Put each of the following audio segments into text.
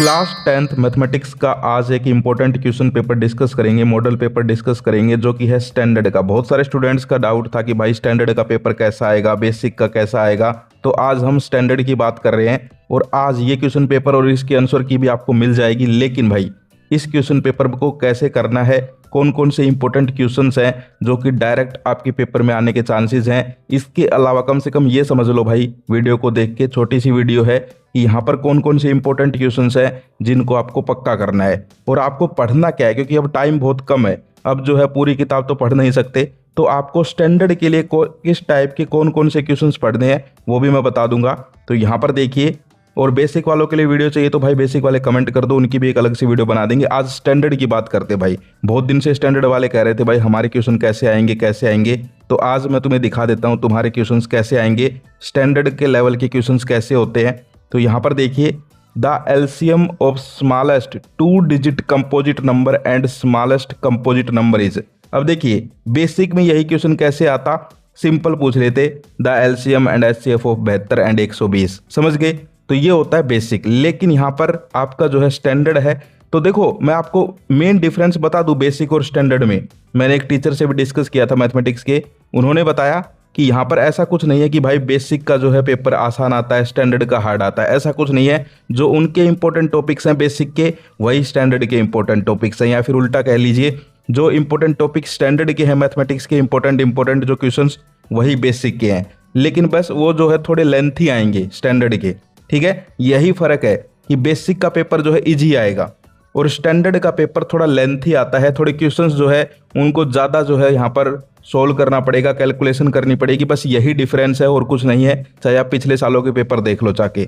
Class 10th mathematics का आज एक इम्पोर्टेंट क्वेश्चन पेपर डिस्कस करेंगे, मॉडल पेपर डिस्कस करेंगे, जो कि है स्टैंडर्ड का। बहुत सारे स्टूडेंट्स का डाउट था कि भाई स्टैंडर्ड का पेपर कैसा आएगा, बेसिक का कैसा आएगा। तो आज हम स्टैंडर्ड की बात कर रहे हैं और आज ये क्वेश्चन पेपर और इसके आंसर की भी आपको मिल जाएगी। लेकिन भाई इस क्वेश्चन पेपर को कैसे करना है, कौन कौन से इंपॉर्टेंट क्वेश्चंस हैं जो कि डायरेक्ट आपके पेपर में आने के चांसेस हैं, इसके अलावा कम से कम ये समझ लो भाई वीडियो को देख के, छोटी सी वीडियो है, कि यहाँ पर कौन कौन से इंपॉर्टेंट क्वेश्चंस हैं जिनको आपको पक्का करना है और आपको पढ़ना क्या है, क्योंकि अब टाइम बहुत कम है। अब जो है पूरी किताब तो पढ़ नहीं सकते, तो आपको स्टैंडर्ड के लिए किस टाइप के कौन कौन से क्वेश्चंस पढ़ने हैं वो भी मैं बता दूंगा। तो यहाँ पर देखिए, और बेसिक वालों के लिए वीडियो चाहिए तो भाई बेसिक वाले कमेंट कर दो, उनकी भी एक अलग से वीडियो बना देंगे। आज स्टैंडर्ड की बात करते भाई, बहुत दिन से स्टैंडर्ड वाले कह रहे थे भाई हमारे क्वेश्चन कैसे आएंगे कैसे आएंगे, तो आज मैं तुम्हें दिखा देता हूँ तुम्हारे क्वेश्चंस कैसे आएंगे, स्टैंडर्ड के लेवल के क्वेश्चंस कैसे होते हैं। तो यहाँ पर देखिए, the LCM of smallest 2 digit composite number and smallest composite number is. अब देखिए बेसिक में यही क्वेश्चन कैसे आता, सिंपल पूछ लेते, the LCM and HCF of 72 and 120, समझ गए। तो ये होता है बेसिक। लेकिन यहाँ पर आपका जो है स्टैंडर्ड है। तो देखो मैं आपको मेन डिफरेंस बता दूं बेसिक और स्टैंडर्ड में। मैंने एक टीचर से भी डिस्कस किया था मैथमेटिक्स के, उन्होंने बताया कि यहाँ पर ऐसा कुछ नहीं है कि भाई बेसिक का जो है पेपर आसान आता है स्टैंडर्ड का हार्ड आता है, ऐसा कुछ नहीं है। जो उनके इंपॉर्टेंट टॉपिक्स हैं बेसिक के, वही स्टैंडर्ड के इंपॉर्टेंट टॉपिक्स हैं, या फिर उल्टा कह लीजिए जो इंपॉर्टेंट टॉपिक स्टैंडर्ड के हैं मैथमेटिक्स के, इंपॉर्टेंट जो क्वेश्चन वही बेसिक के हैं। लेकिन बस वो जो है थोड़े लेंथी आएंगे स्टैंडर्ड के, ठीक है। यही फर्क है कि बेसिक का पेपर जो है इजी आएगा और स्टैंडर्ड का पेपर थोड़ा लेंथी आता है, थोड़े क्वेश्चंस जो है उनको ज़्यादा जो है यहाँ पर सोल्व करना पड़ेगा, कैलकुलेशन करनी पड़ेगी, बस यही डिफरेंस है और कुछ नहीं है। चाहे आप पिछले सालों के पेपर देख लो जाके,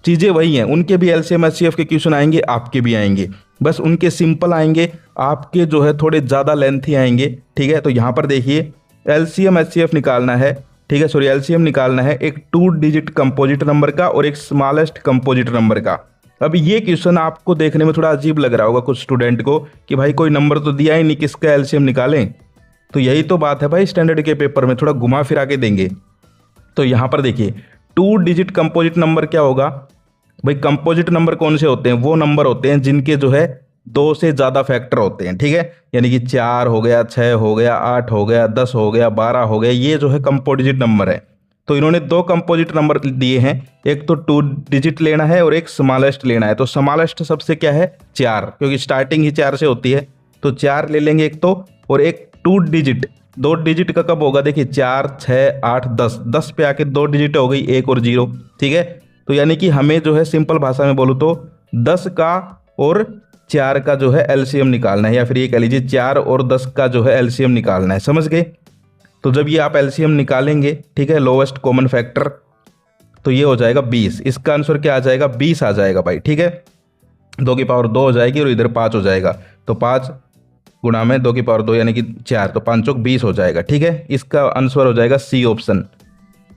चीज़ें वही हैं। उनके भी एलसीएम एचसीएफ के क्वेश्चन आएंगे, आपके भी आएंगे, बस उनके सिंपल आएंगे, आपके जो है थोड़े ज़्यादा लेंथी आएंगे, ठीक है। तो यहाँ पर देखिए एलसीएम एचसीएफ निकालना है, ठीक है, सॉरी एलसीएम निकालना है एक 2 डिजिट कंपोजिट नंबर का और एक स्मॉलेस्ट कंपोजिट नंबर का। अब ये क्वेश्चन आपको देखने में थोड़ा अजीब लग रहा होगा कुछ स्टूडेंट को कि भाई कोई नंबर तो दिया ही नहीं, किसका एलसीएम निकालें। तो यही तो बात है भाई, स्टैंडर्ड के पेपर में थोड़ा घुमा फिरा के देंगे। तो यहाँ पर देखिए 2 डिजिट कंपोजिट नंबर क्या होगा भाई, कंपोजिट नंबर कौन से होते हैं, वो नंबर होते हैं जिनके जो है 2 से ज़्यादा फैक्टर होते हैं, ठीक है। यानी कि 4 हो गया, 6 हो गया, 8 हो गया, 10 हो गया, 12 हो गया, ये जो है कंपोजिट नंबर है। तो इन्होंने 2 कंपोजिट नंबर दिए हैं, एक तो 2 डिजिट लेना है और एक स्मॉलेस्ट लेना है। तो स्मॉलेस्ट सबसे क्या है 4, क्योंकि स्टार्टिंग ही 4 से होती है, तो 4 ले लेंगे एक तो, और एक 2 डिजिट। 2 डिजिट का कब होगा, देखिए 4, 6, 8, 10, 10 पे आके 2 डिजिट हो गई, 1 और 0, ठीक है। तो यानी कि हमें जो है सिंपल भाषा में बोलूँ तो 10 का और 4 का जो है एलसीएम निकालना है, या फिर ये कह लीजिए 4 और 10 का जो है एलसीएम निकालना है, समझ गए। तो जब ये आप एलसीएम निकालेंगे, ठीक है, लोवेस्ट कॉमन फैक्टर, तो ये हो जाएगा 20। इसका आंसर क्या आ जाएगा, 20 आ जाएगा भाई, ठीक है। 2 की पावर 2 हो जाएगी और इधर 5 हो जाएगा, तो 5 गुणा में 2 की पावर 2 यानी कि 4, तो 5 चौक 20 हो जाएगा, ठीक है। इसका आंसर हो जाएगा सी ऑप्शन।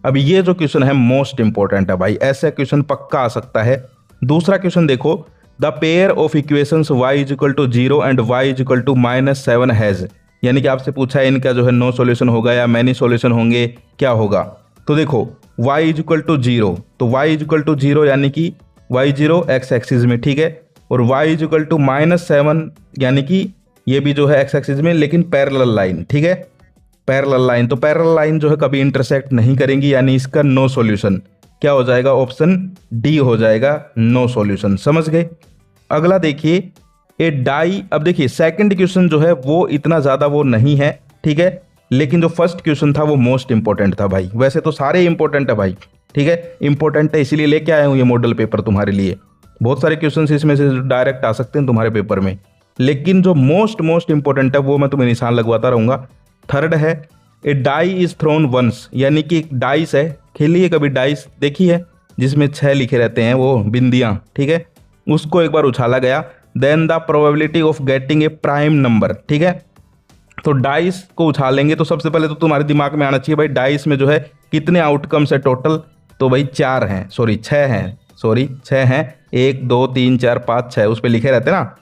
अब ये जो क्वेश्चन है मोस्ट इंपॉर्टेंट है भाई, ऐसा क्वेश्चन पक्का आ सकता है। दूसरा क्वेश्चन देखो, the pair of equations y = 0 and y = -7 has, यानी कि आपसे पूछा है इनका जो है नो सॉल्यूशन होगा या मैनी सॉल्यूशन होंगे, क्या होगा। तो देखो y = 0, तो y = 0 यानी कि y0 x एक्सिस में, ठीक है, और y = -7 यानी कि ये भी जो है x एक्सिस में, लेकिन पैरेलल लाइन, ठीक है, पैरेलल लाइन। तो पैरेलल लाइन जो है कभी इंटरसेक्ट नहीं करेंगी, यानी इसका नो सॉल्यूशन क्या हो जाएगा, ऑप्शन डी हो जाएगा, नो सॉल्यूशन, समझ गए। अगला देखिए ए डाई। अब देखिए सेकंड क्वेश्चन जो है वो इतना ज़्यादा वो नहीं है, ठीक है, लेकिन जो फर्स्ट क्वेश्चन था वो मोस्ट इंपॉर्टेंट था भाई। वैसे तो सारे इंपॉर्टेंट है भाई, ठीक है, इंपॉर्टेंट है इसीलिए लेके आया हूँ ये मॉडल पेपर तुम्हारे लिए। बहुत सारे क्वेश्चन इसमें से डायरेक्ट आ सकते हैं तुम्हारे पेपर में, लेकिन जो मोस्ट इंपॉर्टेंट है वो मैं तुम्हें निशान लगवाता रहूँगा। थर्ड है ए डाई इज थ्रोन वंस, यानी कि एक डाइस है, खेलिए कभी डाइस देखी है जिसमें 6 लिखे रहते हैं वो बिंदियाँ, ठीक है, उसको एक बार उछाला गया, then the probability of getting a prime number, ठीक है। तो डाइस को उछालेंगे तो सबसे पहले तो तुम्हारे दिमाग में आना चाहिए भाई डाइस में जो है कितने आउटकम्स है टोटल, तो भाई 4 हैं, सॉरी 6 हैं, 1 2 3 4 5 6 उस पर लिखे रहते हैं ना।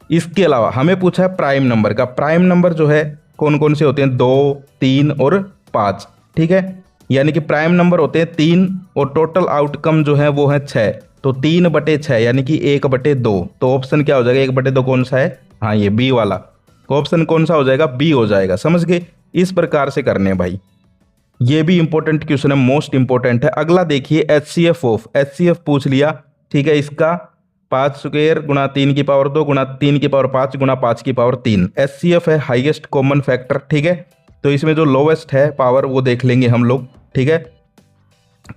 इसके अलावा हमें पूछा है प्राइम नंबर का। प्राइम नंबर जो है कौन कौन से होते हैं, 2, 3 और 5, ठीक है, यानी कि प्राइम नंबर होते हैं 3 और टोटल आउटकम जो है वो है 6। तो 3/6 यानी कि 1/2। तो ऑप्शन क्या हो जाएगा 1/2 कौन सा है? हाँ ये बी वाला। ऑप्शन कौन सा हो जाएगा? बी हो जाएगा। समझ गए? इस प्रकार से करने हैं भाई। ये भी इंपॉर्टेंट क्वेश्चन है, मोस्ट इंपॉर्टेंट है। अगला देखिए HCF ऑफ, HCF पूछ लिया, ठीक है। इसका 5 स्क्वायर गुणा 3 की पावर 2 गुणा 3 की पावर 5 गुणा 5 की पावर 3। HCF है हाईएस्ट कॉमन फैक्टर, ठीक है। तो इसमें जो लोवेस्ट है पावर वो देख लेंगे हम लोग, ठीक है।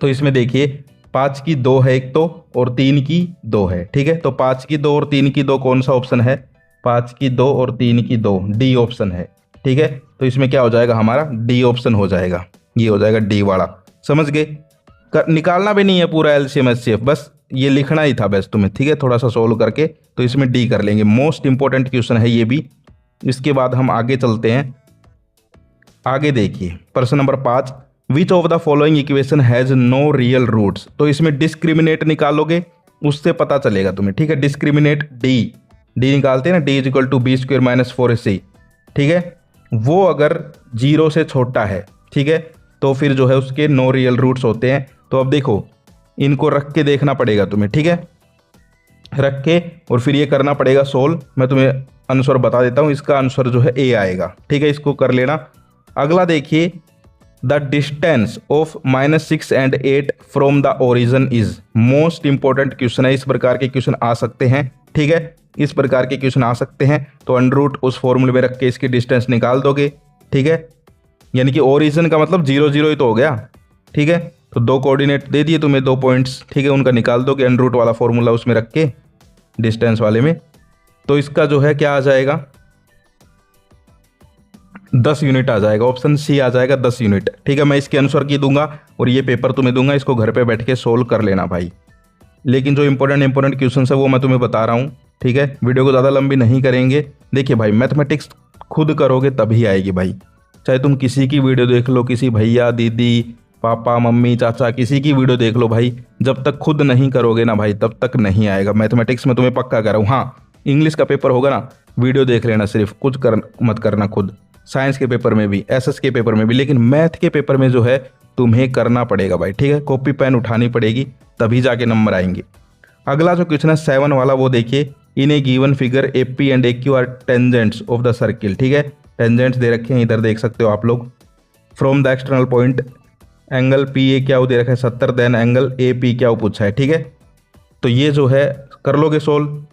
तो इसमें देखिए 5 की 2 है एक तो, और 3 की 2 है, ठीक है। तो 5 की 2 और 3 की 2 कौन सा ऑप्शन है? 5 की 2 और 3 की 2 डी ऑप्शन है, ठीक है। तो इसमें क्या हो जाएगा हमारा? डी ऑप्शन हो जाएगा, ये हो जाएगा डी वाला। समझ गए? निकालना भी नहीं है पूरा एलसीएम एचसीएफ, बस ये लिखना ही था बस तुम्हें, ठीक है, थोड़ा सा सोल्व करके। तो इसमें डी कर लेंगे। मोस्ट इंपॉर्टेंट क्वेश्चन है ये भी। इसके बाद हम आगे चलते हैं। आगे देखिए प्रश्न number 5, which of the following equation has no real roots. तो इसमें डिस्क्रिमिनेट निकालोगे, उससे पता चलेगा तुम्हें, ठीक है। डिस्क्रिमिनेट डी निकालते हैं ना, D is equal to B square minus 4ac, ठीक है। वो अगर 0 से छोटा है, ठीक है, तो फिर जो है उसके नो रियल रूट्स होते हैं। तो अब देखो इनको रख के देखना पड़ेगा तुम्हें, ठीक है, रख के और फिर ये करना पड़ेगा सोल्व। मैं तुम्हें आंसर बता देता हूँ, इसका आंसर जो है ए आएगा, ठीक है। इसको कर लेना। अगला देखिए, the distance of -6 and 8 from the origin is. Most important question है, इस प्रकार के क्वेश्चन आ सकते हैं, ठीक है, इस प्रकार के क्वेश्चन आ सकते हैं। तो अंडर रूट उस फॉर्मूले में रख के इसकी डिस्टेंस निकाल दोगे, ठीक है। यानी कि ओरिजिन का मतलब 0 0 ही तो हो गया, ठीक है। तो 2 कोऑर्डिनेट दे दिए तुम्हें, 2 पॉइंट्स, ठीक है, उनका निकाल दोगे अंडर रूट वाला फॉर्मूला उसमें रख के डिस्टेंस वाले में। तो इसका जो है क्या आ जाएगा? 10 यूनिट आ जाएगा। ऑप्शन सी आ जाएगा 10 यूनिट, ठीक है। मैं इसके आंसर की दूंगा और ये पेपर तुम्हें दूंगा, इसको घर पे बैठ के सोल्व कर लेना भाई। लेकिन जो इंपॉर्टेंट क्वेश्चन है वो मैं तुम्हें बता रहा हूँ, ठीक है। वीडियो को ज़्यादा लंबी नहीं करेंगे। देखिए भाई, मैथमेटिक्स खुद करोगे तभी आएगी भाई। चाहे तुम किसी की वीडियो देख लो, किसी भैया दीदी पापा मम्मी चाचा किसी की वीडियो देख लो भाई, जब तक खुद नहीं करोगे ना भाई तब तक नहीं आएगा। मैथमेटिक्स में तुम्हें पक्का कर रहा हूँ। हाँ, इंग्लिश का पेपर होगा ना, वीडियो देख लेना सिर्फ, कुछ कर मत करना खुद। साइंस के पेपर में भी, एसएस के पेपर में भी, लेकिन मैथ के पेपर में जो है तुम्हें करना पड़ेगा भाई, ठीक है। कॉपी पेन उठानी पड़ेगी तभी जाके नंबर आएंगे। अगला जो क्वेश्चन है 7 वाला, वो देखिए, in a given figure AP and AQ are tangents of the circle, ठीक है। टेंजेंट्स दे रखे हैं, इधर देख सकते हो आप लोग। From the external point angle PA क्या दे रखा है 70, देन एंगल AP क्या पूछा है, ठीक है। तो ये जो है कर लोगे सोल्व,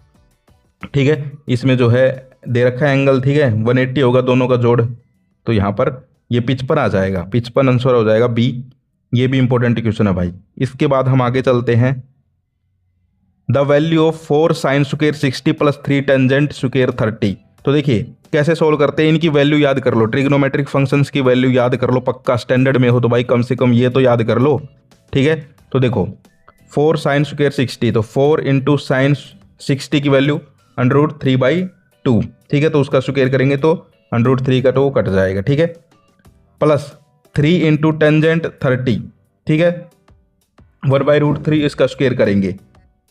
ठीक है। इसमें जो है दे रखा है एंगल, ठीक है, 180 होगा दोनों का जोड़। तो यहाँ पर ये 55 आ जाएगा, 55 आंसर हो जाएगा बी। ये भी इंपॉर्टेंट क्वेश्चन है भाई। इसके बाद हम आगे चलते हैं। The value of 4 sine square 60 plus 3 tangent square 30। तो देखिए कैसे सोल्व करते हैं, इनकी वैल्यू याद कर लो, ट्रिग्नोमेट्रिक फंक्शंस की वैल्यू याद कर लो, पक्का स्टैंडर्ड में हो तो भाई कम से कम ये तो याद कर लो, ठीक है। तो देखो 4 साइन स्क्वायर 60, तो 4 इंटू साइन 60 की वैल्यू √3/2, ठीक है। तो उसका स्क्वायर करेंगे तो √3 का तो कट जाएगा, ठीक है। प्लस 3 इंटू टेंजेंट 30, ठीक है, 1/√3 इसका स्क्वायर करेंगे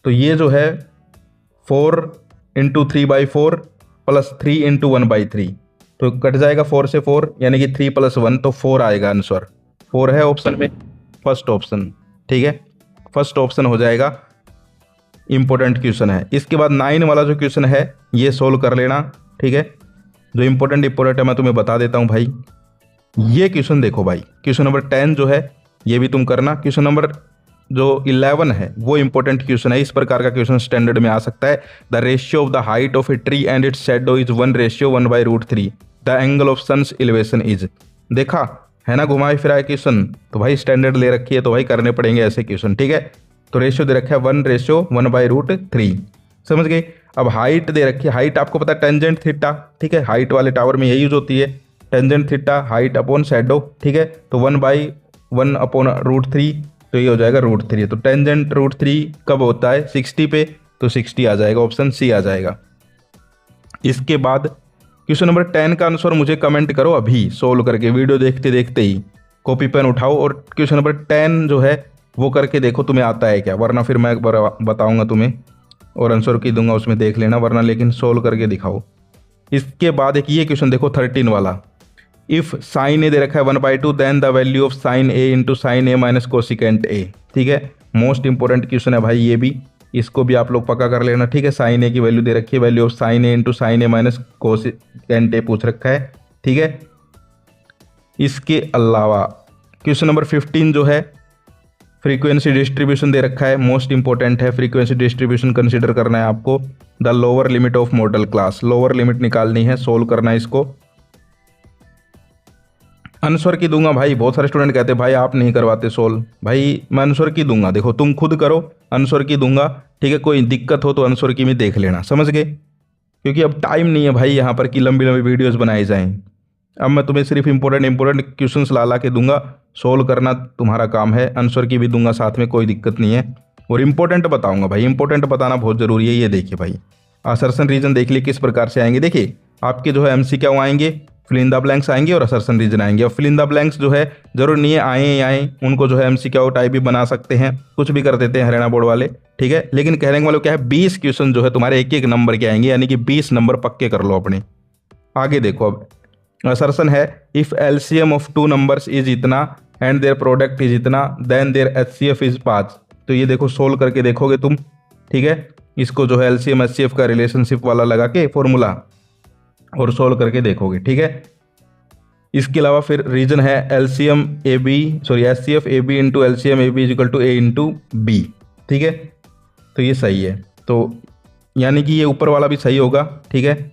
तो ये जो है 4 इंटू 3/4 प्लस 3 इंटू 1/3, तो कट जाएगा 4 से 4, यानी कि 3 + 1, तो 4 आएगा आंसर। 4 है ऑप्शन में, फर्स्ट ऑप्शन, ठीक है, फर्स्ट ऑप्शन हो जाएगा। इंपॉर्टेंट क्वेश्चन है। इसके बाद 9 वाला जो क्वेश्चन है ये सोल्व कर लेना, ठीक है। जो इंपॉर्टेंट है मैं तुम्हें बता देता हूँ भाई। ये क्वेश्चन देखो भाई, क्वेश्चन नंबर 10 जो है ये भी तुम करना। क्वेश्चन नंबर जो 11 है वो इंपॉर्टेंट क्वेश्चन है। इस प्रकार का क्वेश्चन स्टैंडर्ड में आ सकता है। The ratio of the height of a tree and its shadow is 1:1/√3। The angle of sun's elevation is. देखा है ना घुमाए फिराए क्वेश्चन, तो भाई स्टैंडर्ड ले रखी है तो भाई करने पड़ेंगे ऐसे क्वेश्चन, ठीक है। तो रेशियो दे रखा है 1:1/√3, समझ गए। अब हाइट दे रखी है, हाइट आपको पता है टेंजेंट थीटा, ठीक है, हाइट वाले टावर में यही यूज होती है, tangent theta height upon shadow, ठीक है। तो 1/1/√3, तो ये हो जाएगा √3। तो टेंजेंट √3 कब होता है 60 पे, तो 60 आ जाएगा, ऑप्शन सी आ जाएगा। इसके बाद क्वेश्चन नंबर 10 का आंसर मुझे कमेंट करो अभी सोल्व करके, वीडियो देखते देखते ही कॉपी पेन उठाओ और क्वेश्चन नंबर 10 जो है वो करके देखो तुम्हें आता है क्या, वरना फिर मैं बताऊंगा तुम्हें और आंसर की दूंगा, उसमें देख लेना, वरना लेकिन सोल्व करके दिखाओ। इसके बाद एक ये क्वेश्चन देखो 13 वाला। इफ साइन ए दे रखा है 1/2, then the value of sine A into sine A minus cosecant A, ठीक है। मोस्ट इंपॉर्टेंट क्वेश्चन है भाई ये भी, इसको भी आप लोग पक्का कर लेना, ठीक है। साइन ए की वैल्यू दे रखी है, value of sine A into sine A minus cosecant A पूछ रखा है, ठीक है। इसके अलावा क्वेश्चन नंबर 15 जो है फ्रीक्वेंसी डिस्ट्रीब्यूशन दे रखा है, मोस्ट इंपॉर्टेंट है। फ्रीक्वेंसी डिस्ट्रीब्यूशन कंसीडर करना है आपको। The lower limit of model class, lower limit निकालनी है, सोल्व करना है इसको। आंसर की दूंगा भाई, बहुत सारे स्टूडेंट कहते हैं भाई आप नहीं करवाते सोल्व। भाई मैं आंसर की दूंगा, देखो तुम खुद करो, आंसर की दूंगा, ठीक है। कोई दिक्कत हो तो आंसर की में देख लेना, समझ गए। क्योंकि अब टाइम नहीं है भाई यहाँ पर कि लंबी लंबी वीडियोस बनाई जाएं। अब मैं तुम्हें सिर्फ इंपॉर्टेंट क्वेश्चंस ला के दूंगा, सोल्व करना तुम्हारा काम है। आंसर की भी दूंगा साथ में, कोई दिक्कत नहीं है। और इंपॉर्टेंट बताऊंगा भाई, इंपॉर्टेंट बताना बहुत जरूरी है। ये देखिए भाई, असर्शन रीजन देख लिए किस प्रकार से आएंगे। देखिए आपके जो है एमसीक्यू आएंगे, फिल इन द ब्लैंक्स आएंगे और असर्शन रीजन आएंगे। और फिल इन द ब्लैंक्स जो है जरूर नहीं है आए, उनको जो है एमसीक्यू टाइप भी बना सकते हैं, कुछ भी कर देते हैं हरियाणा बोर्ड वाले, ठीक है। लेकिन कहने का मतलब क्या है, 20 क्वेश्चन जो है तुम्हारे एक एक नंबर के आएंगे, यानी कि 20 नंबर पक्के कर लो अपने। आगे देखो, अब असर्शन है if LCM of two numbers is इतना एंड देयर प्रोडक्ट इज इतना देन देयर एचसीएफ इज 5। तो ये देखो सोल्व करके देखोगे तुम, ठीक है। इसको जो है एलसीएम एचसीएफ का रिलेशनशिप वाला लगा के फॉर्मूला और सोल्व करके देखोगे, ठीक है। इसके अलावा फिर रीजन है LCM A B HCF A B into LCM A B is equal to A into B, ठीक है। तो ये सही है, तो यानी कि ये ऊपर वाला भी सही होगा, ठीक है।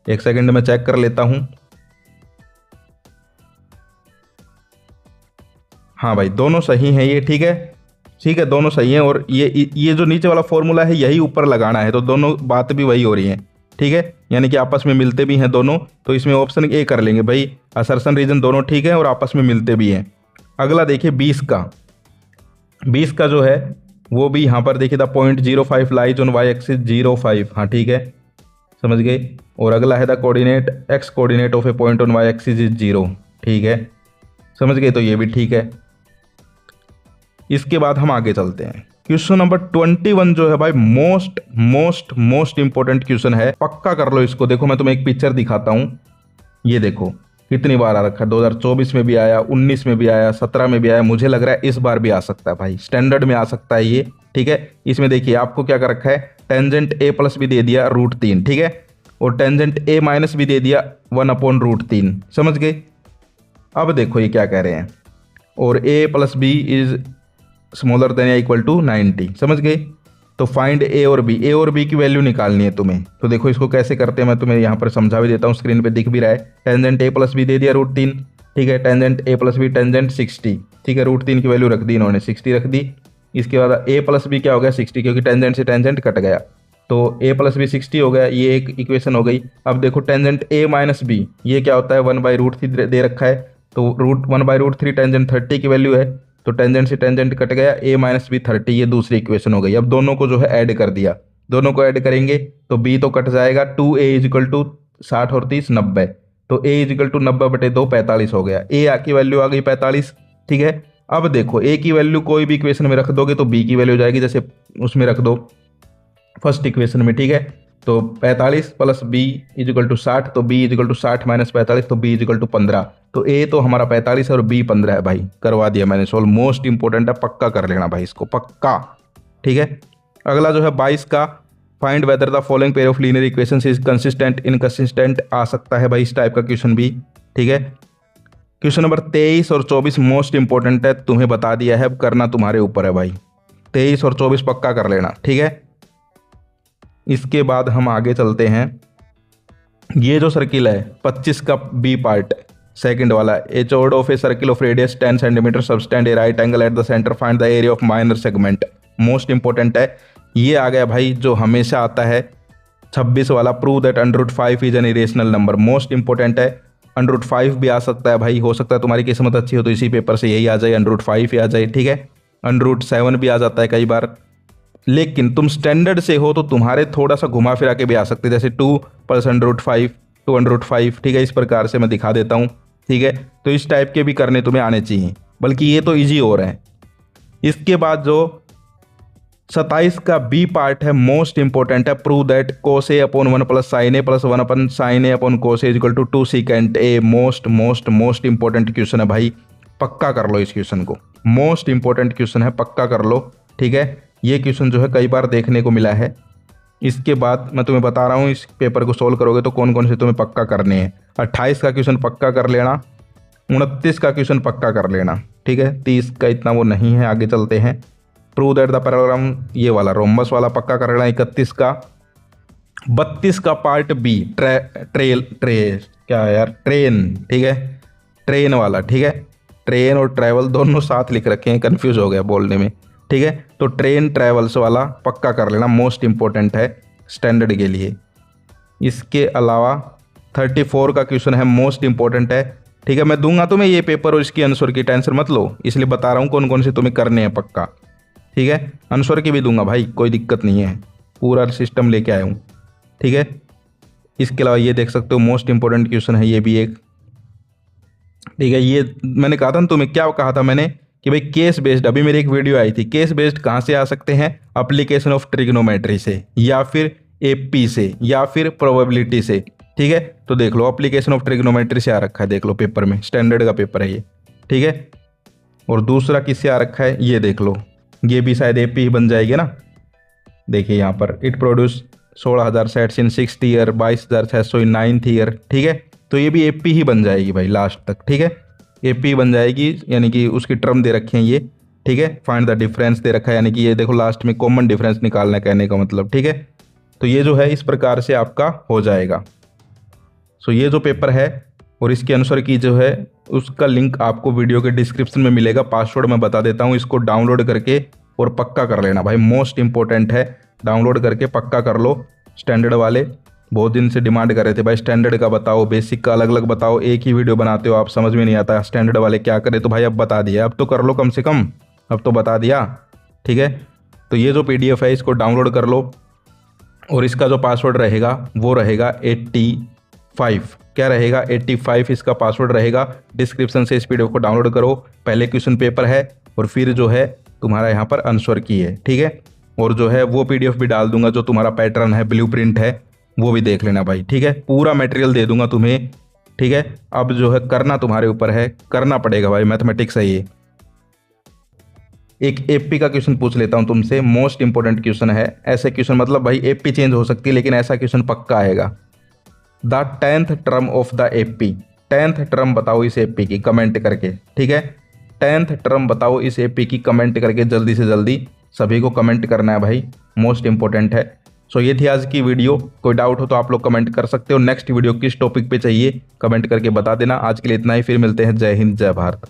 एक सेकंड में चेक कर लेता हूं। हाँ भाई दोनों सही हैं ये, ठीक है, ठीक है, दोनों सही हैं। और ये जो नीचे वाला फॉर्मूला है यही ऊपर लगाना है, तो दोनों बात भी वही हो रही है, ठीक है। यानी कि आपस में मिलते भी हैं दोनों। तो इसमें ऑप्शन ए कर लेंगे भाई, असर्शन रीजन दोनों ठीक है और आपस में मिलते भी हैं। अगला देखिए 20 का जो है वो भी यहाँ पर देखिए the point 05 lies on Y axis 05, हाँ ठीक है, समझ गए। और अगला है the coordinate X coordinate of a point on Y axis is 0, ठीक है, समझ गए। तो ये भी ठीक है। इसके बाद हम आगे चलते हैं। क्वेश्चन नंबर 21 जो है भाई मोस्ट इंपॉर्टेंट क्वेश्चन है, पक्का कर लो इसको। देखो मैं तुम्हें एक पिक्चर दिखाता हूं, ये देखो कितनी बार आ रखा है, 2024 में भी आया, 19 में भी आया, 17 में भी आया, मुझे लग रहा है इस बार भी आ सकता है भाई, स्टैंडर्ड में आ सकता है ये, ठीक है। इसमें देखिए आपको क्या कर रखा है, टेंजेंट ए प्लस भी दे दिया √3, ठीक है, और टेंजेंट ए माइनस भी दे दिया 1/√3, समझ गए। अब देखो ये क्या कह रहे हैं, और A plus B is smaller than या इक्वल टू 90, समझ गए। तो फाइंड ए और बी की वैल्यू निकालनी है तुम्हें। तो देखो इसको कैसे करते हैं मैं तुम्हें यहाँ पर समझा भी देता हूँ, स्क्रीन पे दिख भी रहा है। टेंजेंट ए प्लस बी दे दिया √3, ठीक है, tangent A plus B tangent 60, ठीक है, √3 की वैल्यू रख दी इन्होंने, 60 रख दी। इसके बाद ए प्लस बी क्या हो गया 60, क्योंकि टेंजेंट से टेंजेंट कट गया, तो ए प्लस बी 60 हो गया, ये एक इक्वेशन हो गई। अब देखो टेंजेंट ए माइनस बी ये क्या होता है, 1/√3 दे रखा है, तो 1/√3 टेंजेंट 30 की वैल्यू है, तो टेंजेंट से टेंजेंट कट गया, a माइनस बी 30, ये दूसरी इक्वेशन हो गई। अब दोनों को जो है ऐड कर दिया, दोनों को ऐड करेंगे तो b तो कट जाएगा, 2a इज इक्वल टू 60 और 30 90, तो a इज इक्वल टू 90/2 45 हो गया। a की वैल्यू आ गई 45, ठीक है। अब देखो a की वैल्यू कोई भी इक्वेशन में रख दोगे तो b की वैल्यू हो जाएगी, जैसे उसमें रख दो फर्स्ट इक्वेशन में, ठीक है। तो 45 plus b is equal to 60, तो b is equal to 60 minus 45, तो b इज इक्वल टू 15। तो a तो हमारा 45 है और b 15 है भाई, करवा दिया मैंने सोल्व। मोस्ट इंपॉर्टेंट है, पक्का कर लेना भाई इसको, पक्का, ठीक है। अगला जो है 22 का, find whether the following pair of linear equations is consistent inconsistent, आ सकता है भाई इस टाइप का क्वेश्चन भी, ठीक है। क्वेश्चन नंबर 23 और 24 मोस्ट इंपॉर्टेंट है, तुम्हें बता दिया है, अब करना तुम्हारे ऊपर है भाई। 23 और 24 पक्का कर लेना, ठीक है। इसके बाद हम आगे चलते हैं। ये जो सर्किल है 25 का बी पार्ट सेकंड वाला, a chord of a circle of radius 10 centimetre subtends a right angle at the centre, find the area of minor segment. Most important है, ये आ गया भाई जो हमेशा आता है 26 वाला, prove that √5 is an irrational number. Most important है, √5 भी आ सकता है भाई, हो सकता है तुम्हारी किस्मत अच्छी हो तो इसी पेपर से यही आ जाए, √5 ही आ जाए, ठीक है। √7 भी आ जाता है कई बार, लेकिन तुम स्टैंडर्ड से हो तो तुम्हारे थोड़ा सा घुमा फिरा के भी आ सकते हैं, जैसे 2 + √5 2/5, ठीक है। इस प्रकार से मैं दिखा देता हूँ, ठीक है। तो इस टाइप के भी करने तुम्हें आने चाहिए, बल्कि ये तो इजी हो रहा है। इसके बाद जो 27 का बी पार्ट है मोस्ट इंपॉर्टेंट है, prove that cos a upon 1 + sin a + 1 upon sin a upon cos a equal to 2 secant a। Most important question है भाई, पक्का कर लो इस क्वेश्चन को, मोस्ट इंपॉर्टेंट क्वेश्चन है, पक्का कर लो, ठीक है। ये क्वेश्चन जो है कई बार देखने को मिला है। इसके बाद मैं तुम्हें बता रहा हूँ, इस पेपर को सोल्व करोगे तो कौन कौन से तुम्हें पक्का करने हैं। 28 का क्वेश्चन पक्का कर लेना, 29 का क्वेश्चन पक्का कर लेना, ठीक है। 30 का इतना वो नहीं है, आगे चलते हैं। प्रूव दैट द पैराग्राम, ये वाला रोमबस वाला पक्का कर लेना 31 का। 32 का पार्ट बी, क्या है यार, ट्रेन, ठीक है, ट्रेन वाला, ठीक है। ट्रेन और ट्रैवल दोनों साथ लिख रखे हैं, कंफ्यूज हो गया बोलने में, ठीक है। तो ट्रेन ट्रैवल्स वाला पक्का कर लेना, मोस्ट इंपॉर्टेंट है स्टैंडर्ड के लिए। इसके अलावा 34 का क्वेश्चन है, मोस्ट इंपॉर्टेंट है, ठीक है। मैं दूंगा तुम्हें ये पेपर और इसकी आंसर की टेंशन मत लो, इसलिए बता रहा हूँ कौन कौन से तुम्हें करने हैं पक्का, ठीक है। आंसर की भी दूंगा भाई, कोई दिक्कत नहीं है, पूरा सिस्टम लेके आया हूँ, ठीक है। इसके अलावा ये देख सकते हो, मोस्ट इंपॉर्टेंट क्वेश्चन है ये भी एक, ठीक है। ये मैंने कहा था ना तुम्हें, क्या कहा था मैंने कि भाई केस बेस्ड, अभी मेरी एक वीडियो आई थी, केस बेस्ड कहाँ से आ सकते हैं, एप्लीकेशन ऑफ ट्रिग्नोमेट्री से, या फिर एपी से, या फिर प्रोबेबिलिटी से, ठीक है। तो देख लो, एप्लीकेशन ऑफ ट्रिग्नोमेट्री से आ रखा है, देख लो पेपर में, स्टैंडर्ड का पेपर है ये, ठीक है। और दूसरा किससे आ रखा है, ये देख लो, ये भी शायद एपी ही बन जाएगी ना। देखिए यहाँ पर, it produce 16,000 sets in 6th year, 22,600 in 9th year, ठीक है। तो ये भी एपी ही बन जाएगी भाई लास्ट तक, ठीक है। एपी बन जाएगी, यानी कि उसकी टर्म दे रखे हैं ये, ठीक है। फाइंड द डिफरेंस दे रखा है, यानी कि ये देखो लास्ट में कॉमन डिफरेंस निकालना, कहने का मतलब, ठीक है। तो ये जो है इस प्रकार से आपका हो जाएगा। सो ये जो पेपर है और इसके आंसर की जो है उसका लिंक आपको वीडियो के डिस्क्रिप्शन में मिलेगा। पासवर्ड मैं बता देता हूँ, इसको डाउनलोड करके और पक्का कर लेना भाई, मोस्ट इंपॉर्टेंट है, डाउनलोड करके पक्का कर लो। स्टैंडर्ड वाले बहुत दिन से डिमांड कर रहे थे भाई, स्टैंडर्ड का बताओ, बेसिक का अलग अलग बताओ, एक ही वीडियो बनाते हो आप, समझ में नहीं आता स्टैंडर्ड वाले क्या करें। तो भाई अब बता दिया, अब तो कर लो कम से कम, अब तो बता दिया, ठीक है। तो ये जो PDF है इसको डाउनलोड कर लो और इसका जो पासवर्ड रहेगा वो रहेगा 85, क्या रहेगा 85 इसका पासवर्ड रहेगा। डिस्क्रिप्शन से इस PDF को डाउनलोड करो, पहले क्वेश्चन पेपर है और फिर जो है तुम्हारा यहाँ पर आंसर की है, ठीक है। और जो है वो PDF भी डाल दूंगा, जो तुम्हारा पैटर्न है, ब्लूप्रिंट है, वो भी देख लेना भाई, ठीक है। पूरा मटेरियल दे दूंगा तुम्हें, ठीक है। अब जो है करना तुम्हारे ऊपर है, करना पड़ेगा भाई, मैथमेटिक्स है ये। एक एपी का क्वेश्चन पूछ लेता हूं तुमसे, मोस्ट इंपॉर्टेंट क्वेश्चन है। ऐसे क्वेश्चन मतलब भाई एपी चेंज हो सकती है, लेकिन ऐसा क्वेश्चन पक्का आएगा। The 10th term of the AP, 10th term बताओ इस एपी की, कमेंट करके, ठीक है। 10th टर्म बताओ इस एपी की, कमेंट करके जल्दी से जल्दी सभी को कमेंट करना है भाई, मोस्ट इंपॉर्टेंट है। सो ये थी आज की वीडियो, कोई डाउट हो तो आप लोग कमेंट कर सकते हो। नेक्स्ट वीडियो किस टॉपिक पे चाहिए कमेंट करके बता देना। आज के लिए इतना ही, फिर मिलते हैं। जय हिंद, जय भारत।